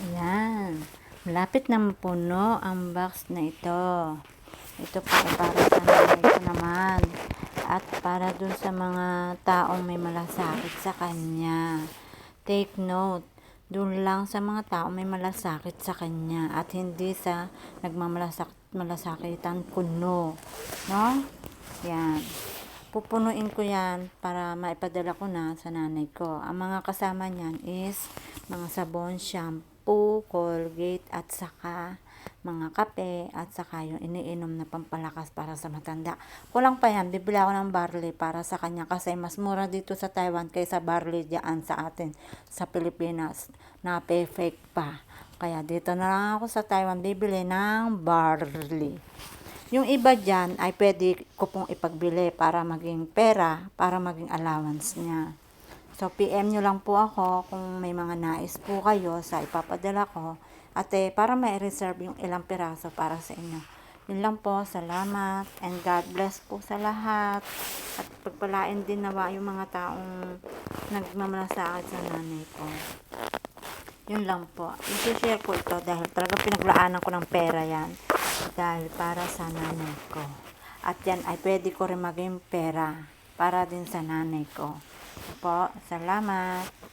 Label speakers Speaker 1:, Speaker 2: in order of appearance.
Speaker 1: Ayan. Malapit na mapuno ang box na ito. Ito po ay para sa nanay ko naman. At para dun sa mga taong may malasakit sa kanya. Take note, dun lang sa mga taong may malasakit sa kanya. At hindi sa nagmamalasakitan kuno. No? Yan. Pupunuin ko yan para maipadala ko na sa nanay ko. Ang mga kasama niyan is mga sabon, shampoo, Colgate, at saka mga kape, at saka yung iniinom na pampalakas para sa matanda. Kulang pa yan, bibili ako ng barley para sa kanya kasi mas mura dito sa Taiwan kaysa barley diyan sa atin sa Pilipinas. Fake pa. Kaya dito na lang ako sa Taiwan bibili ng barley. Yung iba dyan ay pwede ko pong ipagbili para maging pera, para maging allowance niya. So, PM nyo lang po ako kung may mga nais po kayo sa ipapadala ko. At para may reserve yung ilang piraso para sa inyo. Yun lang po, salamat and God bless po sa lahat. At pagpalain din nawa yung mga taong nagmamalasakit sa nanay ko. Yun lang po. I-share ko ito dahil talaga pinaglaanan ko ng pera yan. Dahil para sa nanay ko. At yan ay pwede ko rin maging pera para din sa nanay ko. Po, salamat.